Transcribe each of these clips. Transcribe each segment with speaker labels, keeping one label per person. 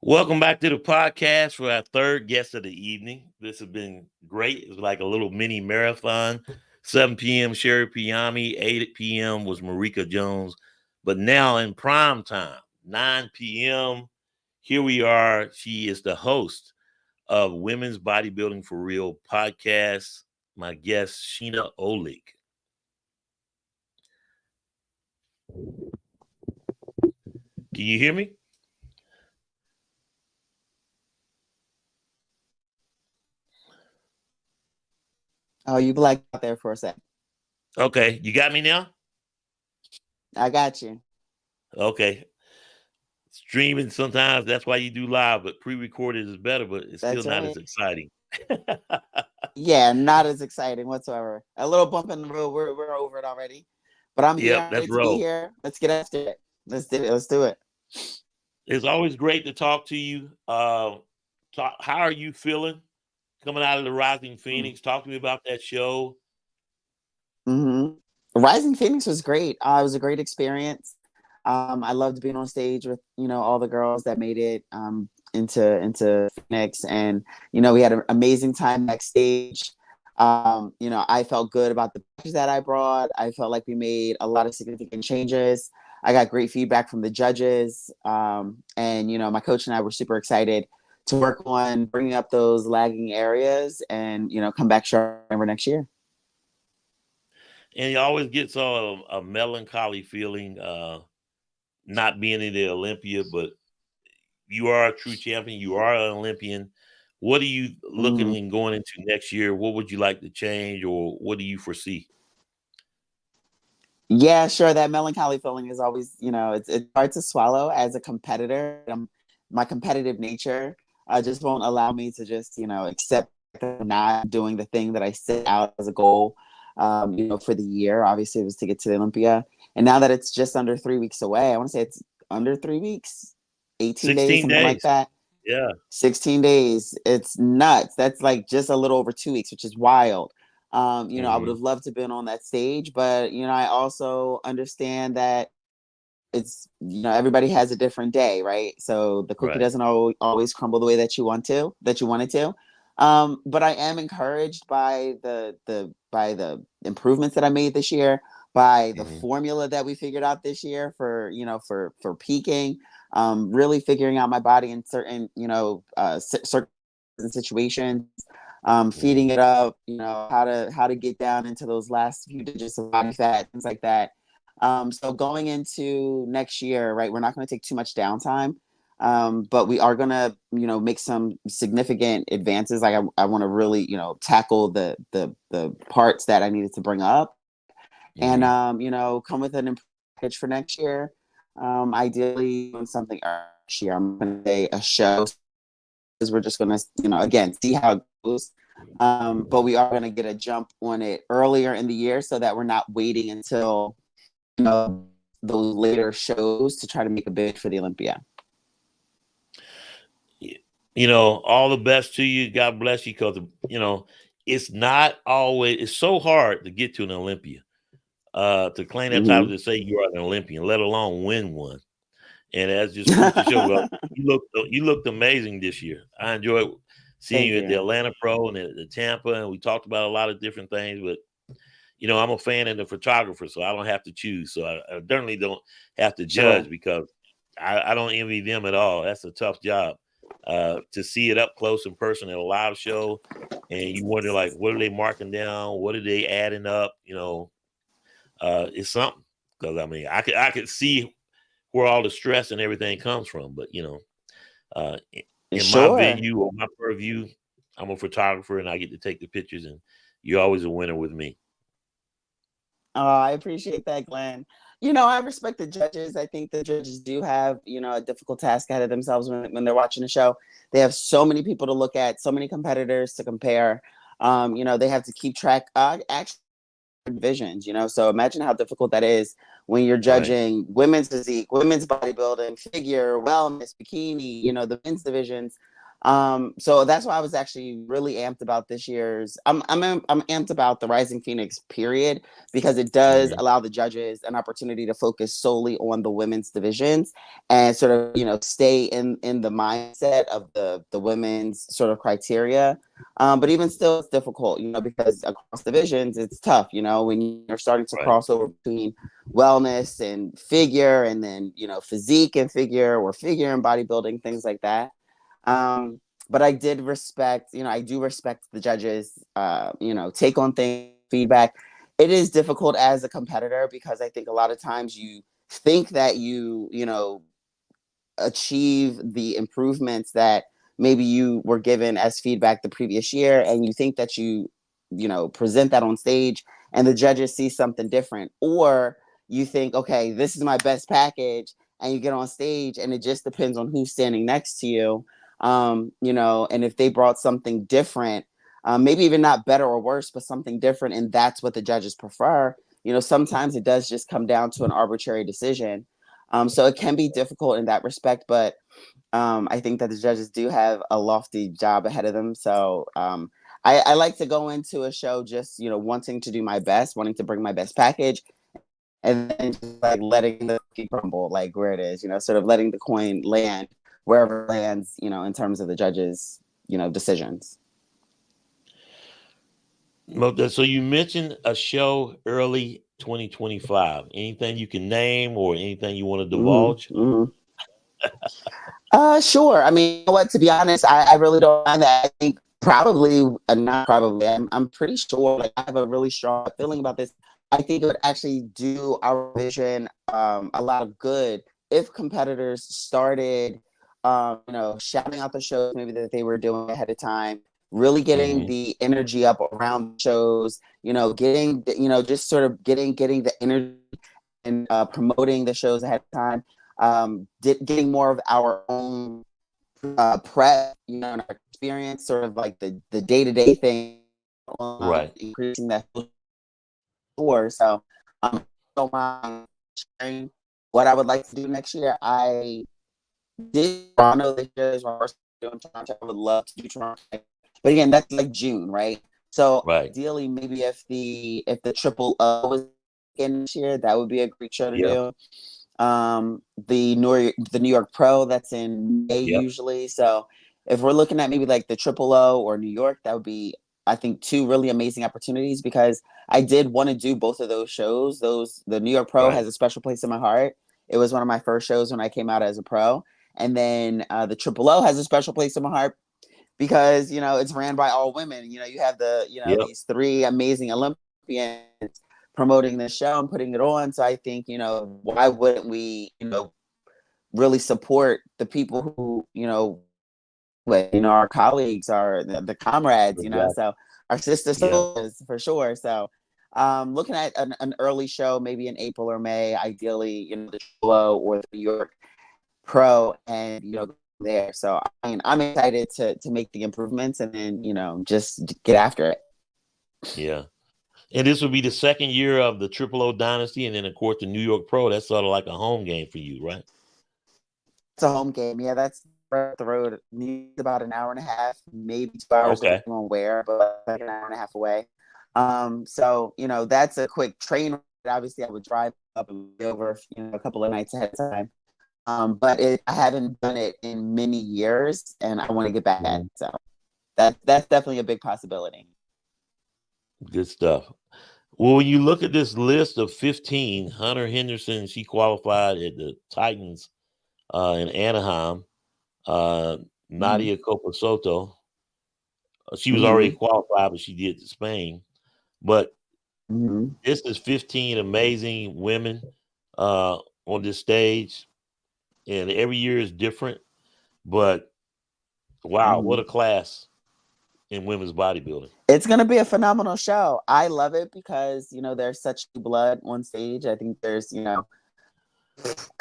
Speaker 1: Welcome back to the podcast for our third guest of the evening. This has been great. It's like a little mini marathon. 7 p.m. Sherry Piami, 8 p.m. was Marika Jones. But now in prime time, 9 p.m., here we are. She is the host of Women's Bodybuilding for Real podcast. My guest, Sheena Ohlig. Can you hear me?
Speaker 2: Oh, you blacked out there for a sec.
Speaker 1: Okay, you got me now?
Speaker 2: I got you.
Speaker 1: Okay. Streaming sometimes that's why you do live, but pre-recorded is better, but it's still
Speaker 2: That's
Speaker 1: not as
Speaker 2: right.
Speaker 1: exciting.
Speaker 2: Yeah, not as exciting whatsoever. A little bump in the road. We're over it already. But I'm here.
Speaker 1: Yep,
Speaker 2: I'm
Speaker 1: that's
Speaker 2: ready to be
Speaker 1: roll.
Speaker 2: here. Let's get after it. Let's do it. Let's do it.
Speaker 1: It's always great to talk to you. How are you feeling coming out of the Rising Phoenix? Talk to me about that show.
Speaker 2: Mm-hmm. Rising Phoenix was great. It was a great experience. I loved being on stage with all the girls that made it into Phoenix, and we had an amazing time backstage. I felt good about the package that I brought. I felt like we made a lot of significant changes. I got great feedback from the judges, and my coach and I were super excited to work on bringing up those lagging areas, and come back stronger next year.
Speaker 1: And you always get a melancholy feeling not being in the Olympia, but you are a true champion. You are an Olympian. What are you looking
Speaker 2: Mm-hmm.
Speaker 1: and going into next year? What would you like to change, or what do you foresee?
Speaker 2: Yeah, sure. That melancholy feeling is always, it's hard to swallow as a competitor. My competitive nature just won't allow me to just, accept that I'm not doing the thing that I set out as a goal, for the year. Obviously, it was to get to the Olympia. And now that it's just under 3 weeks away, I want to say it's under 3 weeks, 18 days,
Speaker 1: 16
Speaker 2: something like
Speaker 1: days.
Speaker 2: that.
Speaker 1: Yeah.
Speaker 2: 16 days. It's nuts. That's like just a little over 2 weeks, which is wild. I would
Speaker 1: Hmm.
Speaker 2: have loved to have been on that stage, but I also understand that it's everybody has a different day, right? So the cookie
Speaker 1: Right.
Speaker 2: doesn't always crumble the way that you want it to. But I am encouraged by the improvements that I made this year, by the
Speaker 1: Hmm.
Speaker 2: formula that we figured out this year for for peaking, really figuring out my body in certain certain situations, feeding
Speaker 1: Hmm.
Speaker 2: it up, how to get down into those last few digits of body fat, things like that. So going into next year, right, we're not going to take too much downtime, but we are going to, make some significant advances. Like I want to really, tackle the parts that I needed to bring up, and
Speaker 1: Hmm.
Speaker 2: come with an package for next year. Ideally, doing something next year. I'm going to say a show, because we're just going to, again, see how it goes. But we are going to get a jump on it earlier in the year so that we're not waiting until those later shows to try to make a bid for the Olympia.
Speaker 1: All the best to you. God bless you, because it's not always. It's so hard to get to an Olympia. To claim that title,
Speaker 2: Mm-hmm.
Speaker 1: to say you are an Olympian, let alone win one. And that just goes to show, well, you looked amazing this year. I enjoyed seeing
Speaker 2: Thank
Speaker 1: you at the
Speaker 2: you.
Speaker 1: Atlanta Pro and the Tampa, and we talked about a lot of different things. But I'm a fan of the photographer, so I don't have to choose. So I certainly don't have to judge,
Speaker 2: Sure.
Speaker 1: because I don't envy them at all. That's a tough job. To see it up close in person at a live show, and you wonder, like, what are they marking down? What are they adding up? It's something, because I mean, I could see where all the stress and everything comes from. But in my
Speaker 2: Sure.
Speaker 1: venue or my purview, I'm a photographer and I get to take the pictures, and you're always a winner with me.
Speaker 2: Oh, I appreciate that, Glenn. I respect the judges. I think the judges do have, a difficult task ahead of themselves when they're watching the show. They have so many people to look at, so many competitors to compare. They have to keep track. Actually, divisions, so imagine how difficult that is when you're
Speaker 1: Right.
Speaker 2: judging women's physique, women's bodybuilding, figure, wellness, bikini, the men's divisions. So that's why I was actually really amped about this year's. I'm amped about the Rising Phoenix period because it does
Speaker 1: Mhm.
Speaker 2: allow the judges an opportunity to focus solely on the women's divisions and sort of stay in the mindset of the women's sort of criteria. But even still, it's difficult, because across divisions, it's tough, when you're starting to
Speaker 1: Right.
Speaker 2: cross over between wellness and figure, and then physique and figure, or figure and bodybuilding, things like that. But I did respect, I do respect the judges, take on things, feedback. It is difficult as a competitor because I think a lot of times you think that you achieve the improvements that maybe you were given as feedback the previous year, and you think that you present that on stage and the judges see something different, or you think, okay, this is my best package, and you get on stage and it just depends on who's standing next to you. And if they brought something different, maybe even not better or worse, but something different, and that's what the judges prefer, sometimes it does just come down to an arbitrary decision. So it can be difficult in that respect, but I think that the judges do have a lofty job ahead of them. So I like to go into a show just, wanting to do my best, wanting to bring my best package, and then just like letting the cookie crumble, like where it is, sort of letting the coin land wherever it lands, in terms of the judges, decisions.
Speaker 1: Well, so you mentioned a show early 2025. Anything you can name or anything you want to divulge?
Speaker 2: Mm-hmm, mm-hmm. Sure. I mean, you know what? To be honest, I really don't mind that. I think probably, not probably. I'm pretty sure. Like, I have a really strong feeling about this. I think it would actually do our vision a lot of good if competitors started, shouting out the shows maybe that they were doing ahead of time, really getting
Speaker 1: Hmm.
Speaker 2: the energy up around shows, getting, just sort of getting the energy and promoting the shows ahead of time, getting more of our own prep, and our experience, sort of like the day-to-day thing,
Speaker 1: Right.
Speaker 2: increasing that score. So I don't mind sharing what I would like to do next year. I did Toronto this year. Is my first time doing Toronto. I would love to do Toronto, but again, that's like June, right? So
Speaker 1: Right.
Speaker 2: ideally, maybe if the triple O was in this year, that would be a great show to
Speaker 1: Yeah.
Speaker 2: do. The New York Pro, that's in May
Speaker 1: Yep.
Speaker 2: usually. So if we're looking at maybe like the Triple O or New York, that would be, I think, two really amazing opportunities, because I did want to do both of those shows. The New York Pro
Speaker 1: Right.
Speaker 2: has a special place in my heart. It was one of my first shows when I came out as a pro, and then the Triple O has a special place in my heart because it's ran by all women. You have
Speaker 1: Yep.
Speaker 2: these three amazing Olympians promoting the show and putting it on. So I think, why wouldn't we, really support the people who, our colleagues, our the comrades,
Speaker 1: Exactly.
Speaker 2: so our sister
Speaker 1: Yeah.
Speaker 2: soldiers for sure. So looking at an early show, maybe in April or May, ideally, the Cholo or the New York Pro, and there. So I mean, I'm excited to make the improvements, and then just get after it.
Speaker 1: Yeah. And this will be the second year of the Triple O dynasty, and then of course the New York Pro. That's sort of like a home game for you, right?
Speaker 2: It's a home game. Yeah, that's right up the road. Needs about an hour and a half, maybe 2 hours,
Speaker 1: Okay.
Speaker 2: depending on where, but like an hour and a half away. So that's a quick train ride. Obviously, I would drive up and be over, a couple of nights ahead of time. But I haven't done it in many years, and I want to get back at
Speaker 1: Mhm.
Speaker 2: it. So that's definitely a big possibility.
Speaker 1: Good stuff. Well, when you look at this list of 15, Hunter Henderson, she qualified at the Titans in Anaheim. Uh,
Speaker 2: Mm-hmm.
Speaker 1: Nadia Copasoto, she was already
Speaker 2: Mm-hmm.
Speaker 1: qualified, but she did to Spain. But
Speaker 2: Mm-hmm.
Speaker 1: this is 15 amazing women on this stage, and every year is different. But wow, what
Speaker 2: Mm-hmm.
Speaker 1: a class in women's bodybuilding!
Speaker 2: It's gonna be a phenomenal show. I love it because there's such blood on stage. I think there's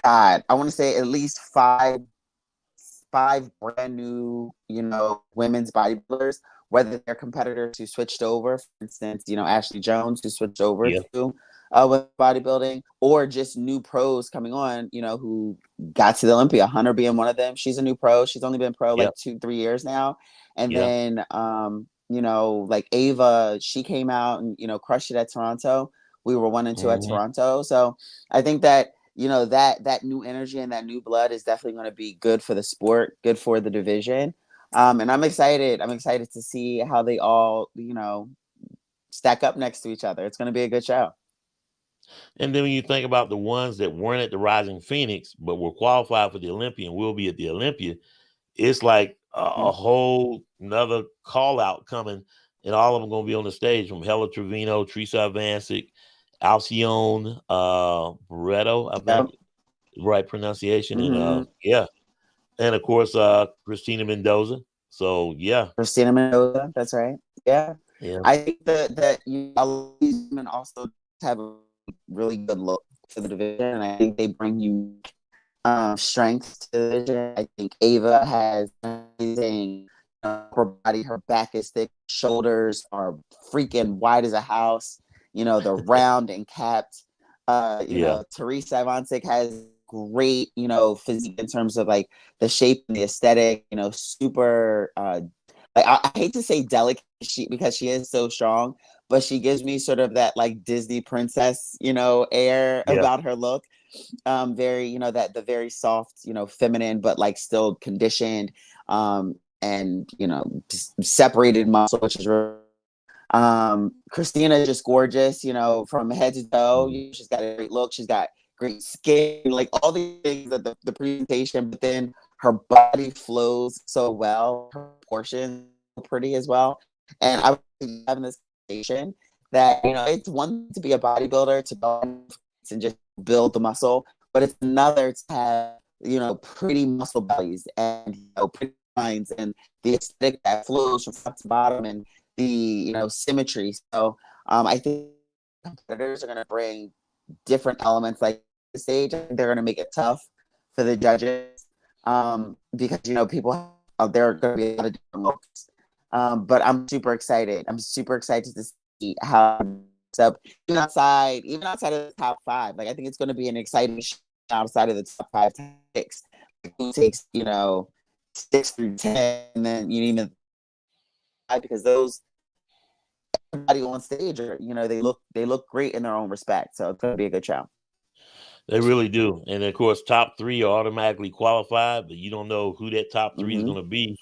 Speaker 2: God, I want to say at least five brand new, women's bodybuilders, whether they're competitors who switched over, for instance, Ashley Jones, who switched over
Speaker 1: Yeah,
Speaker 2: to with bodybuilding, or just new pros coming on, who got to the Olympia. Hunter being one of them. She's a new pro. She's only been pro
Speaker 1: Yep.
Speaker 2: like 2-3 years now. And
Speaker 1: Yeah.
Speaker 2: then, like Ava, she came out and, crushed it at Toronto. We were 1 and 2 at
Speaker 1: Hmm.
Speaker 2: Toronto. So I think that, that new energy and that new blood is definitely going to be good for the sport, good for the division. And I'm excited. I'm excited to see how they all, stack up next to each other. It's going to be a good show.
Speaker 1: And then when you think about the ones that weren't at the Rising Phoenix but were qualified for the Olympia and will be at the Olympia, it's like a whole another call out coming, and all of them going to be on the stage, from Hella Trevino, Teresa Avancic, Alcione, Barreto, I
Speaker 2: Yeah.
Speaker 1: think, right pronunciation, and
Speaker 2: Mm-hmm.
Speaker 1: yeah, and of course Christina Mendoza. So yeah,
Speaker 2: Christina Mendoza, that's right. Yeah.
Speaker 1: yeah,
Speaker 2: I think that a lot of these women also have a really good look for the division, and I think they bring you strength to the division. I think Ava has amazing upper body. Her back is thick. Shoulders are freaking wide as a house. They're round and capped.
Speaker 1: yeah,
Speaker 2: Teresa Ivancic has great, physique in terms of like the shape and the aesthetic. Super. Like I hate to say delicate, because she is so strong, but she gives me sort of that like Disney princess, air
Speaker 1: yeah.
Speaker 2: about her look. Very, that the very soft, feminine, but like still conditioned, and separated muscle, which is really. Christina is just gorgeous, from head to toe.
Speaker 1: Mhm.
Speaker 2: She's got a great look. She's got great skin, like all these things that the presentation, but then her body flows so well. Her proportions are pretty as well. And I was having this conversation that, it's one thing to be a bodybuilder, to go and just build the muscle, but it's another to have, pretty muscle bellies and, pretty lines, and the aesthetic that flows from top to bottom, and the, symmetry. So I think competitors are going to bring different elements like the stage. I think they're going to make it tough for the judges, because people there are going to be a lot of different looks. But I'm super excited. I'm super excited to see how it's up, even outside of the top five. Like I think it's going to be an exciting show outside of the top five picks. Like, who takes 6 through 10, and then you even, because those, everybody on stage are, they look great in their own respect. So it's going to be a good show.
Speaker 1: They really do. And of course, top three are automatically qualified, but you don't know who that top three is
Speaker 2: Mm-hmm.
Speaker 1: going to be,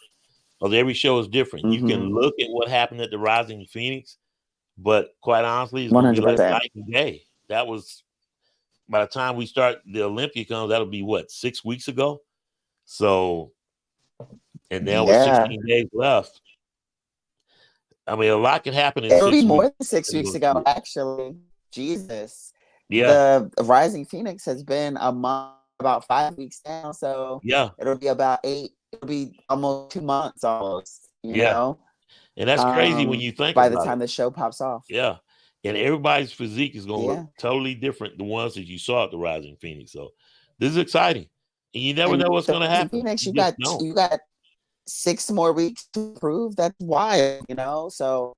Speaker 1: because every show is different. You can
Speaker 2: Mm-hmm.
Speaker 1: look at what happened at the Rising Phoenix, but quite honestly, it's
Speaker 2: One
Speaker 1: going to be
Speaker 2: hundred
Speaker 1: like
Speaker 2: percent.
Speaker 1: night and day. That was, by the time we start the Olympia comes, that'll be what, 6 weeks ago? So, and now with
Speaker 2: Yeah,
Speaker 1: 16 days left, I mean, a lot can happen in
Speaker 2: it'll be
Speaker 1: 6 weeks.
Speaker 2: more than six
Speaker 1: And
Speaker 2: weeks
Speaker 1: go see
Speaker 2: ago.
Speaker 1: it.
Speaker 2: Actually, Jesus,
Speaker 1: Yeah,
Speaker 2: the Rising Phoenix has been a month, about 5 weeks now. So
Speaker 1: yeah,
Speaker 2: it'll be about eight. It'll be almost 2 months, almost.
Speaker 1: yeah. And that's crazy when you think
Speaker 2: By the
Speaker 1: about
Speaker 2: time
Speaker 1: it.
Speaker 2: the show pops off.
Speaker 1: Yeah. And everybody's physique is going to look
Speaker 2: Yeah,
Speaker 1: totally different, the ones that you saw at the Rising Phoenix. So this is exciting. And you never
Speaker 2: and
Speaker 1: know what's
Speaker 2: the
Speaker 1: going to
Speaker 2: Rising
Speaker 1: happen.
Speaker 2: Phoenix,
Speaker 1: You
Speaker 2: you
Speaker 1: just
Speaker 2: got
Speaker 1: don't.
Speaker 2: you got 6 more weeks to prove. That's wild. So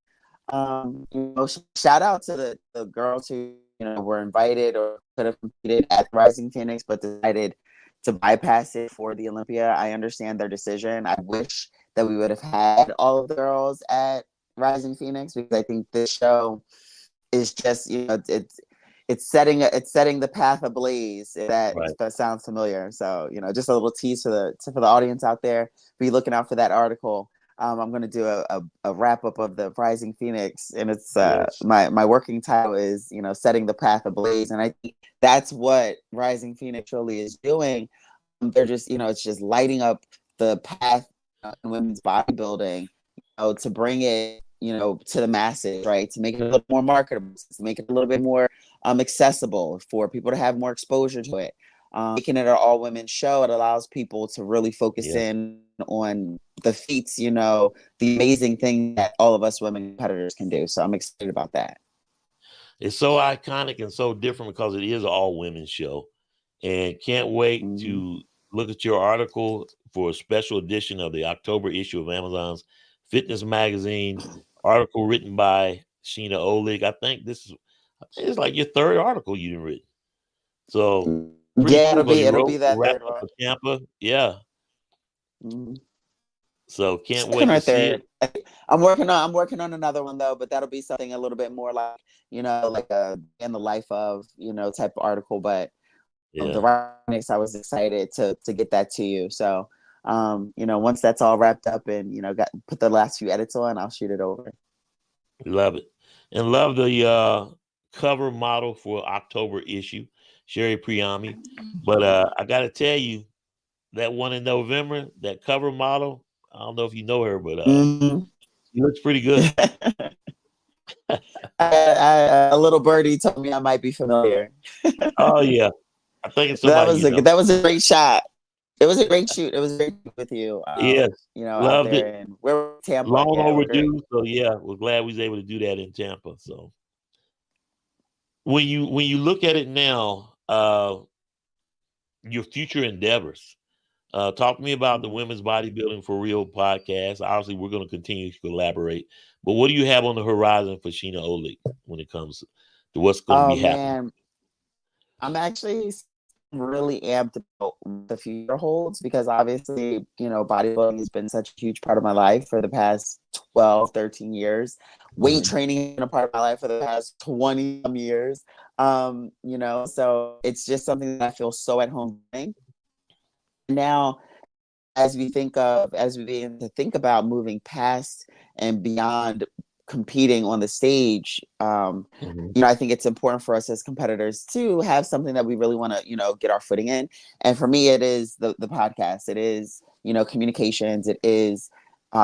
Speaker 2: shout out to the girls who were invited or could have competed at the Rising Phoenix, but decided to bypass it for the Olympia. I understand their decision. I wish that we would have had all of the girls at Rising Phoenix, because I think this show is just, it's setting the path ablaze.
Speaker 1: Right.
Speaker 2: That sounds familiar. So just a little tease for the audience out there. Be looking out for that article. I'm going to do a wrap up of the Rising Phoenix, and it's
Speaker 1: Yes.
Speaker 2: my working title is setting the path ablaze, and I think that's what Rising Phoenix really is doing. They're just it's just lighting up the path in women's bodybuilding, to bring it to the masses, right? To make it a little more marketable, to make it a little bit more accessible for people to have more exposure to it. Making it an all women show, it allows people to really focus
Speaker 1: Yes.
Speaker 2: in on the feats, the amazing thing that all of us women competitors can do. So I'm excited about that.
Speaker 1: It's so iconic and so different because it is an all women's show. And can't wait
Speaker 2: Mm-hmm.
Speaker 1: to look at your article for a special edition of the October issue of Amazon's Fitness Magazine. Article written by Sheena Ohlig. I think this is I think it's like your third article you've written. So pretty
Speaker 2: Yeah,
Speaker 1: cool because you
Speaker 2: it'll
Speaker 1: wrote
Speaker 2: be
Speaker 1: the
Speaker 2: that
Speaker 1: wrap
Speaker 2: third
Speaker 1: up
Speaker 2: one.
Speaker 1: for Tampa. Yeah.
Speaker 2: Mhm.
Speaker 1: So can't
Speaker 2: Second
Speaker 1: wait
Speaker 2: or
Speaker 1: to see
Speaker 2: third.
Speaker 1: it.
Speaker 2: I'm working on another one though, but that'll be something a little bit more like, like a in the life of, type of article. But the
Speaker 1: Yeah.
Speaker 2: Phoenix, I was excited to get that to you. So once that's all wrapped up and got put the last few edits on, I'll shoot it over.
Speaker 1: Love it. And love the cover model for October issue, Sherry Priami. But I gotta tell you, that one in November, that cover model, I don't know if you know her, but
Speaker 2: Mm-hmm.
Speaker 1: she looks pretty good.
Speaker 2: A little birdie told me I might be familiar.
Speaker 1: Oh yeah. I think it's
Speaker 2: That
Speaker 1: somebody
Speaker 2: was
Speaker 1: you
Speaker 2: a
Speaker 1: know.
Speaker 2: that was a great shot. It was a great shoot. It was great with you.
Speaker 1: Yes.
Speaker 2: Out
Speaker 1: Loved it.
Speaker 2: there and we're Tampa.
Speaker 1: Long
Speaker 2: Yeah, it was great.
Speaker 1: overdue. So yeah, we're glad we was able to do that in Tampa. So when you look at it now, your future endeavors. Talk to me about the Women's Bodybuilding for Real podcast. Obviously, we're going to continue to collaborate. But what do you have on the horizon for Sheena Ohlig when it comes to what's going to
Speaker 2: Oh
Speaker 1: be happening?
Speaker 2: man, I'm actually really amped about what the future holds because obviously, bodybuilding has been such a huge part of my life for the past 12, 13 years. Weight
Speaker 1: Mhm.
Speaker 2: training has been a part of my life for the past 20 some years. So it's just something that I feel so at home doing. Now, as we begin to think about moving past and beyond competing on the stage,
Speaker 1: Mhm.
Speaker 2: I think it's important for us as competitors to have something that we really want to, get our footing in. And for me, it is the podcast. It is, communications. It is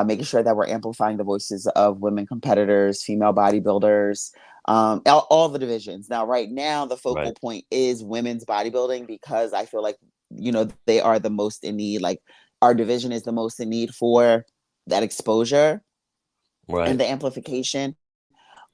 Speaker 2: making sure that we're amplifying the voices of women competitors, female bodybuilders, all the divisions. Now, right now, the focal
Speaker 1: Right.
Speaker 2: point is women's bodybuilding because I feel like, they are the most in need. Like our division is the most in need for that exposure and
Speaker 1: Right.
Speaker 2: the amplification.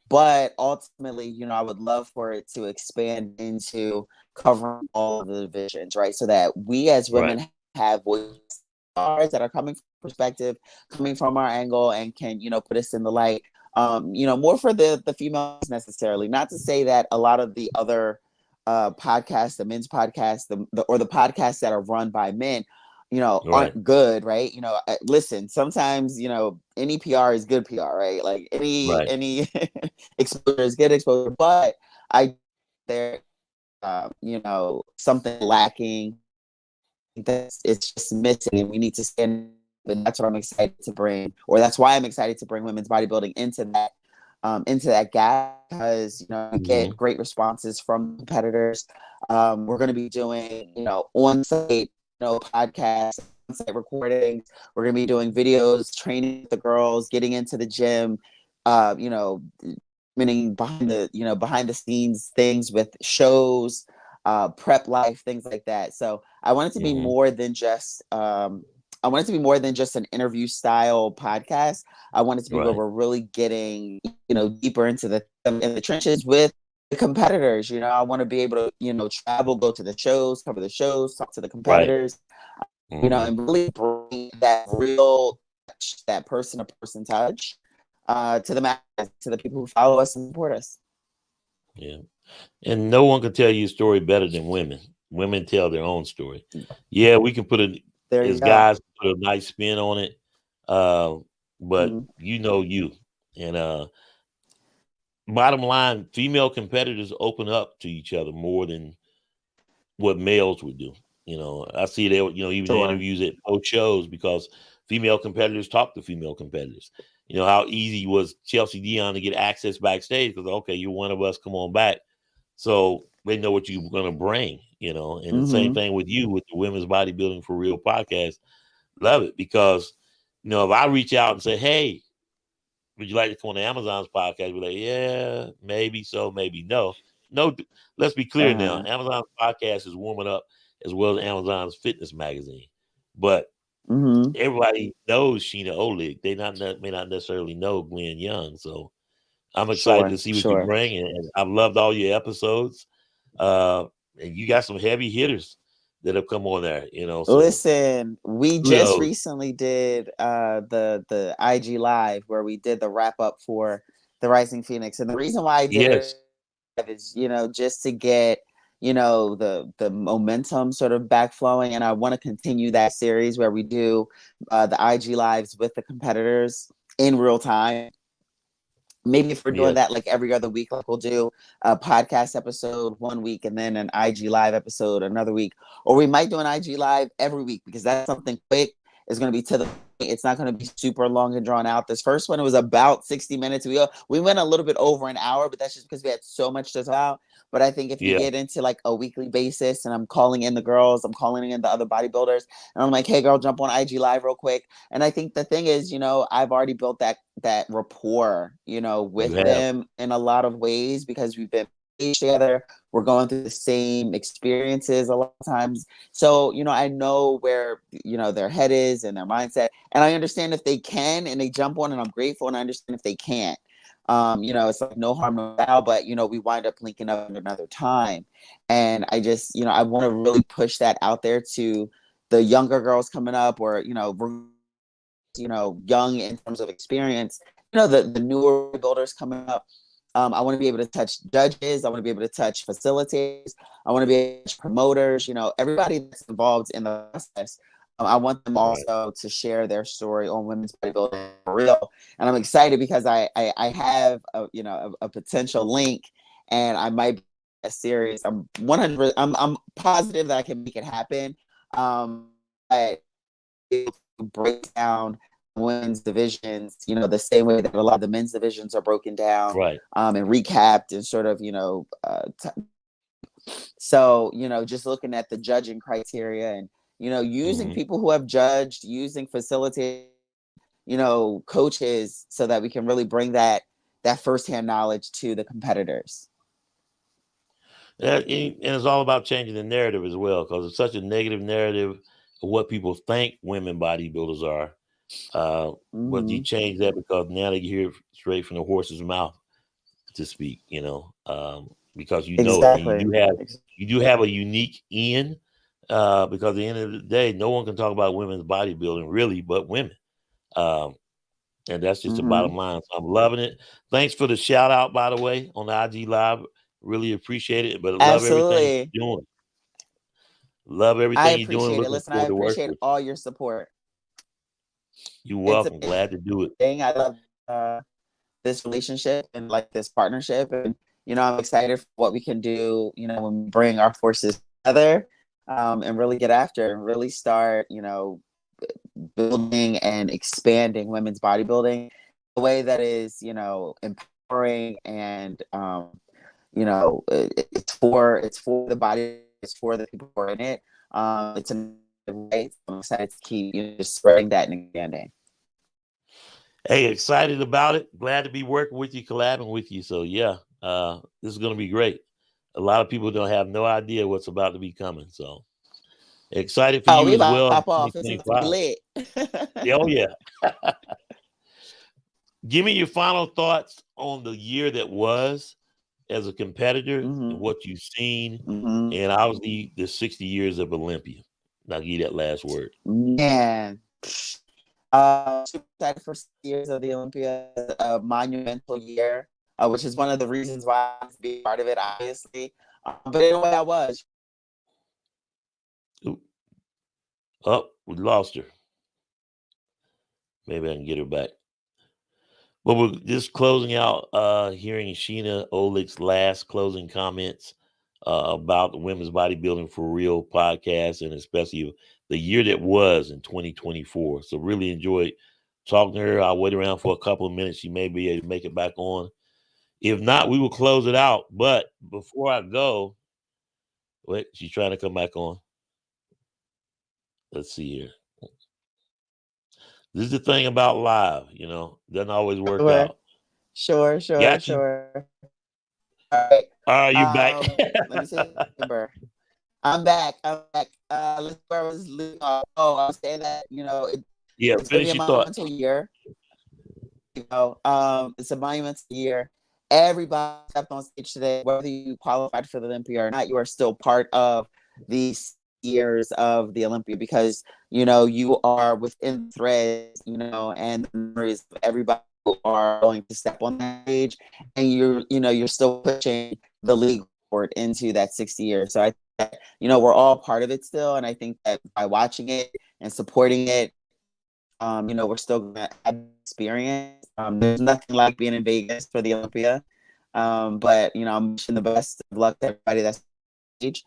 Speaker 2: But ultimately, I would love for it to expand into covering all of the divisions, right? So that we as
Speaker 1: Right.
Speaker 2: women have voices that are coming from perspective, coming from our angle, and can, put us in the light. More for the females necessarily. Not to say that a lot of the other podcasts, the men's podcasts, or the podcasts that are run by men,
Speaker 1: Right.
Speaker 2: aren't good, right? Listen, sometimes, any PR is good PR, right? Like
Speaker 1: Right.
Speaker 2: any exposure is good exposure, but I there, something lacking that's it's just missing, and we need to stand. And that's what I'm excited to bring, or that's why I'm excited to bring women's bodybuilding into that gap because we get
Speaker 1: Mhm.
Speaker 2: great responses from competitors. We're going to be doing on site podcasts, on site recordings. We're going to be doing videos, training the girls, getting into the gym. Meaning behind the scenes things with shows, prep life, things like that. So I want it to be
Speaker 1: Mhm.
Speaker 2: more than just an interview style podcast. I want it to be where
Speaker 1: Right.
Speaker 2: we're really getting, deeper into the trenches with the competitors. I want to be able to, travel, go to the shows, cover the shows, talk to the
Speaker 1: Right.
Speaker 2: competitors,
Speaker 1: Mhm.
Speaker 2: and really bring that real touch, that person to person touch, to the masses, to the people who follow us and support us.
Speaker 1: Yeah. And no one can tell you a story better than women. Women tell their own story. Yeah, we can
Speaker 2: There you
Speaker 1: as
Speaker 2: go.
Speaker 1: guys, put a nice spin on it. Uh, but
Speaker 2: Mhm.
Speaker 1: you know you. And bottom line, female competitors open up to each other more than what males would do. I see they, even the
Speaker 2: Sure.
Speaker 1: interviews at post shows because female competitors talk to female competitors. How easy was Chelsea Dion to get access backstage because okay, you're one of us, come on back. So they know what you're gonna bring, and the same
Speaker 2: Hmm.
Speaker 1: thing with you with the Women's Bodybuilding for Real podcast. Love it because if I reach out and say, hey, would you like to come on the Amazon's podcast? We're like, yeah, maybe so, maybe no. No, let's be clear now.
Speaker 2: Uh-huh.
Speaker 1: Amazon's podcast is warming up as well as Amazon's fitness magazine. But
Speaker 2: Hmm.
Speaker 1: everybody knows Sheena Ohlig. They may not necessarily know Glenn Young. So I'm excited to
Speaker 2: Sure.
Speaker 1: see what you
Speaker 2: Sure.
Speaker 1: bring. And I've loved all your episodes. Uh, and you got some heavy hitters that have come on there, so
Speaker 2: Listen, we just
Speaker 1: kudos.
Speaker 2: recently did the IG live where we did the wrap up for the Rising Phoenix, and the reason why I did it
Speaker 1: Yes.
Speaker 2: is, just to get, the momentum sort of back flowing. And I want to continue that series where we do the IG lives with the competitors in real time. Maybe if we're doing
Speaker 1: Yes.
Speaker 2: that like every other week, like we'll do a podcast episode one week and then an IG live episode another week, or we might do an IG live every week because that's something quick. It's going to be to the point. It's not going to be super long and drawn out. This first one, it was about 60 minutes. We went a little bit over an hour, but that's just because we had so much to talk about. But I think if you
Speaker 1: Yeah.
Speaker 2: get into like a weekly basis and I'm calling in the girls, I'm calling in the other bodybuilders, and I'm like, hey girl, jump on IG live real quick. And I think the thing is, I've already built that rapport,
Speaker 1: You
Speaker 2: with
Speaker 1: have.
Speaker 2: them in a lot of ways because we've been together. We're going through the same experiences a lot of times. So, I know where, their head is and their mindset. And I understand if they can and they jump on, and I'm grateful, and I understand if they can't. It's like no harm, no foul, but we wind up linking up another time. And I just, I want to really push that out there to the younger girls coming up, or, young in terms of experience, the newer builders coming up. I want to be able to touch judges. I want to be able to touch facilitators. I want to be able to touch promoters, everybody that's involved in the process. I want them
Speaker 1: Right.
Speaker 2: also to share their story on women's bodybuilding for real. And I'm excited because I have a potential link, and I might be a series. I'm 100. I'm positive that I can make it happen. But break down women's divisions, the same way that a lot of the men's divisions are broken down,
Speaker 1: Right.
Speaker 2: and recapped and sort of, so, just looking at the judging criteria and, using
Speaker 1: Hmm.
Speaker 2: people who have judged, using facilitators, coaches, so that we can really bring that firsthand knowledge to the competitors.
Speaker 1: And it's all about changing the narrative as well, because it's such a negative narrative of what people think women bodybuilders are. But you
Speaker 2: Mm-hmm.
Speaker 1: change that because now they hear it straight from the horse's mouth to speak. Because you know it, and
Speaker 2: Exactly.
Speaker 1: you do have a unique in. Because at the end of the day, no one can talk about women's bodybuilding really, but women. Um, and that's just the
Speaker 2: Mm-hmm.
Speaker 1: bottom line. So I'm loving it. Thanks for the shout out, by the way, on the IG Live. Really appreciate it. But I love everything
Speaker 2: Absolutely.
Speaker 1: you're doing. Love
Speaker 2: I
Speaker 1: everything you're doing.
Speaker 2: appreciate it.
Speaker 1: Looking
Speaker 2: Listen, I
Speaker 1: forward to working
Speaker 2: appreciate
Speaker 1: with you.
Speaker 2: all your support.
Speaker 1: You're
Speaker 2: It's
Speaker 1: welcome.
Speaker 2: amazing.
Speaker 1: Glad to do it.
Speaker 2: I love this relationship and like this partnership. And, I'm excited for what we can do, when we bring our forces together, and really get after and really start, building and expanding women's bodybuilding in a way that is, empowering and, it's for the body, it's for the people who are in it. It's a way. I'm excited to keep, just spreading that and expanding.
Speaker 1: Hey, excited about it. Glad to be working with you, collabing with you. So yeah, this is gonna be great. A lot of people don't have no idea what's about to be coming. So excited for
Speaker 2: Oh,
Speaker 1: you
Speaker 2: we
Speaker 1: as
Speaker 2: about to
Speaker 1: well in
Speaker 2: pop off. It's about to be
Speaker 1: 2025.
Speaker 2: lit.
Speaker 1: Yeah, oh yeah. Give me your final thoughts on the year that was as a competitor and
Speaker 2: Mm-hmm.
Speaker 1: what you've seen,
Speaker 2: Mm-hmm.
Speaker 1: and obviously the 60 years of Olympia. I'll give you that last word.
Speaker 2: Man, super excited for 6 years of the Olympia, a monumental year, which is one of the reasons why I wanted to be part of it, obviously. But in a way, I was.
Speaker 1: Ooh, oh, we lost her. Maybe I can get her back. But we're just closing out, hearing Sheena Ohlig's last closing comments about the Women's Bodybuilding for Real podcast, and especially the year that was in 2024. So really enjoyed talking to her. I'll wait around for a couple of minutes. She may be able to make it back on. If not, we will close it out. But before I go, wait, she's trying to come back on. Let's see here. This is the thing about live, doesn't always work
Speaker 2: Sure,
Speaker 1: out.
Speaker 2: sure, sure,
Speaker 1: Got you.
Speaker 2: sure. All right.
Speaker 1: All right, you back.
Speaker 2: Let me see. I'm back. I'm back. Let's where I was leaving off. Oh, I was saying that
Speaker 1: Yeah,
Speaker 2: it's gonna be
Speaker 1: finish
Speaker 2: a
Speaker 1: your thought.
Speaker 2: monumental year. It's a monumental year. Everybody stepped on stage today, whether you qualified for the Olympia or not. You are still part of these years of the Olympia because you are within threads, and the memories of everybody you are going to step on that stage, and you're still pushing the league forward into that 60 years. So I think that, we're all part of it still, and I think that by watching it and supporting it, we're still gonna have experience. There's nothing like being in Vegas for the Olympia. But I'm wishing the best of luck to everybody that's age.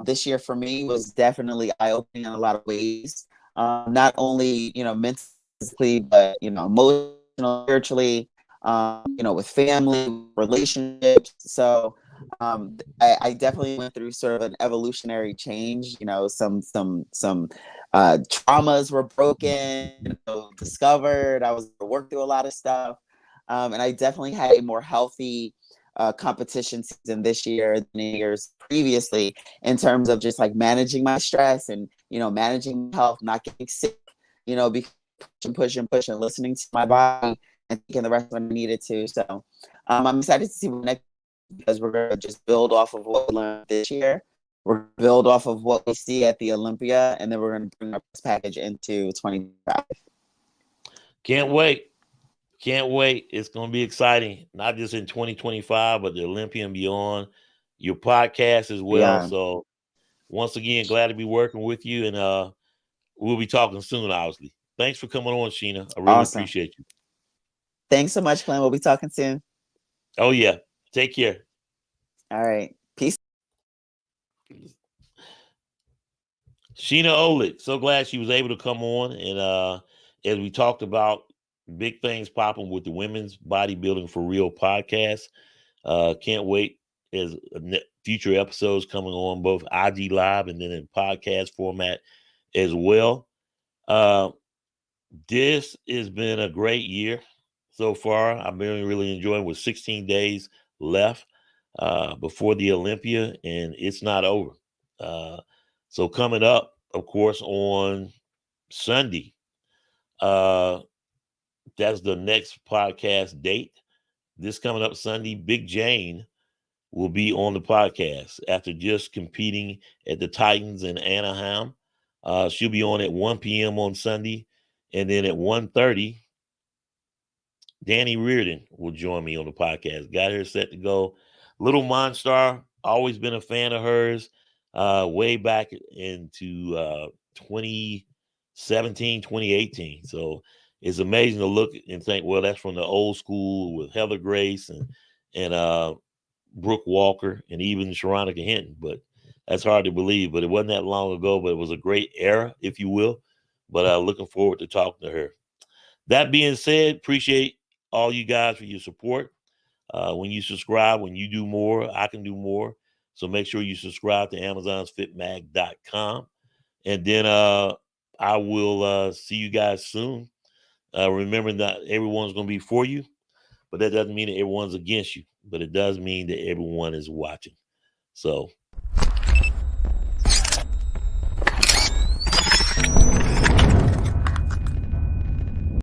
Speaker 2: This year for me was definitely eye-opening in a lot of ways. Not only, mentally, but, emotional, spiritually, with family, relationships. So I definitely went through sort of an evolutionary change. Some traumas were broken, discovered. I was able to work through a lot of stuff. And I definitely had a more healthy competition season this year than years previously, in terms of just like managing my stress and managing my health, not getting sick, because pushing, listening to my body and taking the rest when I needed to. So I'm excited to see what next, because we're gonna just build off of what we learned this year. We're gonna build off of what we see at the Olympia, and then we're gonna bring our best package into 2025.
Speaker 1: Can't wait. Can't wait. It's going to be exciting, not just in 2025, but the Olympia and beyond. Your podcast as well.
Speaker 2: Yeah,
Speaker 1: So once again, glad to be working with you, and we'll be talking soon, obviously. Thanks for coming on, Sheena. I really
Speaker 2: awesome.
Speaker 1: appreciate you.
Speaker 2: Thanks so much, Glenn. We'll be talking soon.
Speaker 1: Oh, yeah. Take care.
Speaker 2: All right. Peace.
Speaker 1: Sheena Ohlig, so glad she was able to come on. And as we talked about big things popping with the Women's Bodybuilding for Real podcast, can't wait as future episodes coming on both IG Live and then in podcast format as well. This has been a great year so far. I'm really enjoying with 16 days left before the Olympia, and it's not over. So coming up, of course, on Sunday, that's the next podcast date. This coming up Sunday, Big Jane will be on the podcast after just competing at the Titans in Anaheim. She'll be on at 1 p.m. on Sunday, and then at 1:30, Danny Reardon will join me on the podcast. Got her set to go. Little Monstar, always been a fan of hers, way back into 2017, 2018. So it's amazing to look and think, well, that's from the old school with Heather Grace and Brooke Walker and even Sharonica Hinton. But that's hard to believe. But it wasn't that long ago, but it was a great era, if you will. But looking forward to talking to her. That being said, appreciate all you guys for your support. When you subscribe, when you do more, I can do more. So make sure you subscribe to amazonsfitmag.com. And then I will see you guys soon. Remember that everyone's going to be for you, but that doesn't mean that everyone's against you. But it does mean that everyone is watching. So